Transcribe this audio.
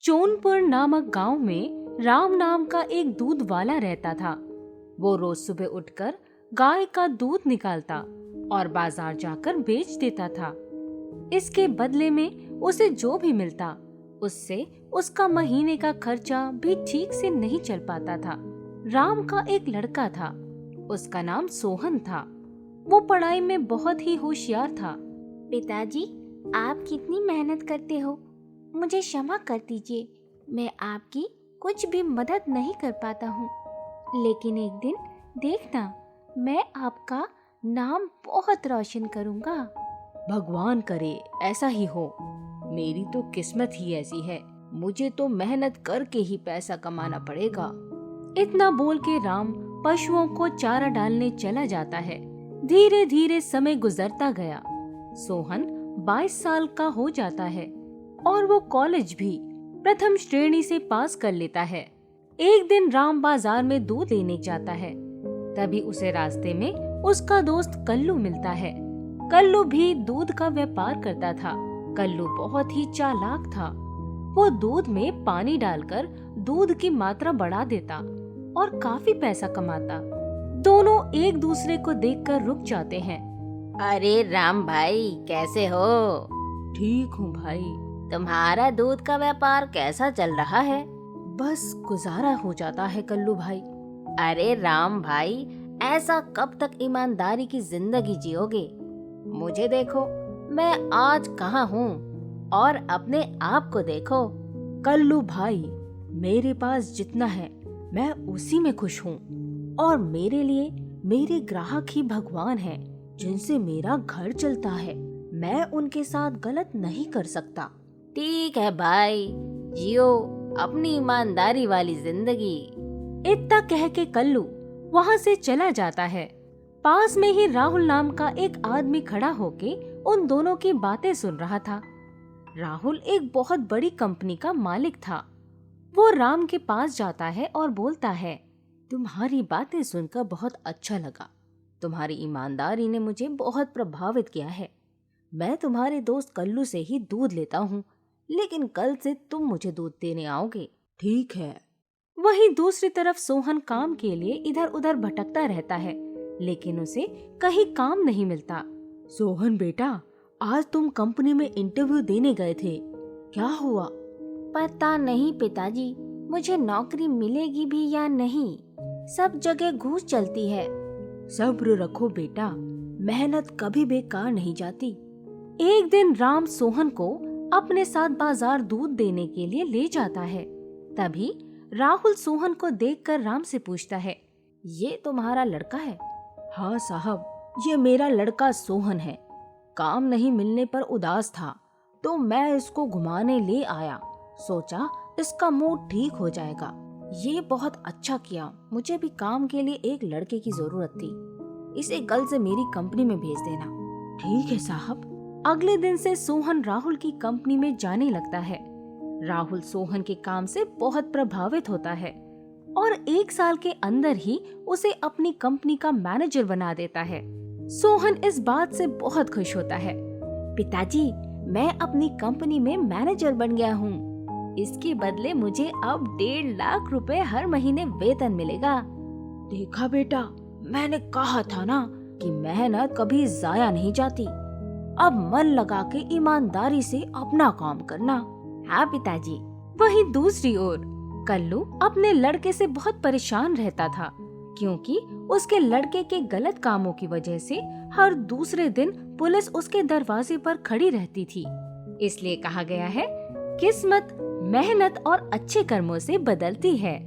चोनपुर नामक गांव में राम नाम का एक दूध वाला रहता था। वो रोज सुबह उठकर गाय का दूध निकालता और बाजार जाकर बेच देता था। इसके बदले में उसे जो भी मिलता उससे उसका महीने का खर्चा भी ठीक से नहीं चल पाता था। राम का एक लड़का था, उसका नाम सोहन था। वो पढ़ाई में बहुत ही होशियार था। पिताजी, आप कितनी मेहनत करते हो, मुझे क्षमा कर दीजिए। मैं आपकी कुछ भी मदद नहीं कर पाता हूँ, लेकिन एक दिन देखना, मैं आपका नाम बहुत रोशन करूँगा। भगवान करे ऐसा ही हो। मेरी तो किस्मत ही ऐसी है, मुझे तो मेहनत करके ही पैसा कमाना पड़ेगा। इतना बोल के राम पशुओं को चारा डालने चला जाता है। धीरे धीरे समय गुजरता गया। सोहन 22 साल का हो जाता है और वो कॉलेज भी प्रथम श्रेणी से पास कर लेता है। एक दिन राम बाजार में दूध लेने जाता है। तभी उसे रास्ते में उसका दोस्त कल्लू मिलता है। कल्लू भी दूध का व्यापार करता था। कल्लू बहुत ही चालाक था। वो दूध में पानी डालकर दूध की मात्रा बढ़ा देता और काफी पैसा कमाता। दोनों एक दूसरे को देखकर रुक जाते हैं। अरे राम भाई, कैसे हो? ठीक हूँ भाई। तुम्हारा दूध का व्यापार कैसा चल रहा है? बस गुजारा हो जाता है कल्लू भाई। अरे राम भाई, ऐसा कब तक ईमानदारी की जिंदगी जियोगे? मुझे देखो, मैं आज कहाँ हूँ और अपने आप को देखो। कल्लू भाई, मेरे पास जितना है मैं उसी में खुश हूँ और मेरे लिए मेरे ग्राहक ही भगवान हैं, जिनसे मेरा घर चलता है। मैं उनके साथ गलत नहीं कर सकता। ठीक है भाई, जियो अपनी ईमानदारी वाली जिंदगी। इतना कह के कल्लू वहाँ से चला जाता है। पास में ही राहुल नाम का एक आदमी खड़ा होके उन दोनों की बातें सुन रहा था। राहुल एक बहुत बड़ी कंपनी का मालिक था। वो राम के पास जाता है और बोलता है, तुम्हारी बातें सुनकर बहुत अच्छा लगा। तुम्हारी ईमानदारी ने मुझे बहुत प्रभावित किया है। मैं तुम्हारे दोस्त कल्लू से ही दूध लेता हूँ, लेकिन कल से तुम मुझे दूध देने आओगे। ठीक है। वहीं दूसरी तरफ सोहन काम के लिए इधर उधर भटकता रहता है, लेकिन उसे कहीं काम नहीं मिलता। सोहन बेटा, आज तुम कंपनी में इंटरव्यू देने गए थे, क्या हुआ? पता नहीं पिताजी, मुझे नौकरी मिलेगी भी या नहीं। सब जगह घूस चलती है। सब्र रखो बेटा, मेहनत कभी बेकार नहीं जाती। एक दिन राम सोहन को अपने साथ बाजार दूध देने के लिए ले जाता है। तभी राहुल सोहन को देखकर राम से पूछता है, ये तुम्हारा लड़का है? हाँ साहब, ये मेरा लड़का सोहन है। काम नहीं मिलने पर उदास था, तो मैं इसको घुमाने ले आया। सोचा इसका मूड ठीक हो जाएगा। ये बहुत अच्छा किया। मुझे भी काम के लिए एक लड़के की जरूरत थी। इसे कल से मेरी कंपनी में भेज देना। ठीक है साहब। अगले दिन से सोहन राहुल की कंपनी में जाने लगता है। राहुल सोहन के काम से बहुत प्रभावित होता है और 1 साल के अंदर ही उसे अपनी कंपनी का मैनेजर बना देता है। सोहन इस बात से बहुत खुश होता है। पिताजी, मैं अपनी कंपनी में मैनेजर बन गया हूँ। इसके बदले मुझे अब 1.5 लाख रुपए हर महीने वेतन मिलेगा। देखा बेटा, मैंने कहा था ना कि मेहनत कभी जाया नहीं जाती। अब मन लगा के ईमानदारी से अपना काम करना। हाँ पिताजी। वहीं दूसरी ओर कल्लू अपने लड़के से बहुत परेशान रहता था, क्योंकि उसके लड़के के गलत कामों की वजह से हर दूसरे दिन पुलिस उसके दरवाजे पर खड़ी रहती थी। इसलिए कहा गया है, किस्मत मेहनत और अच्छे कर्मों से बदलती है।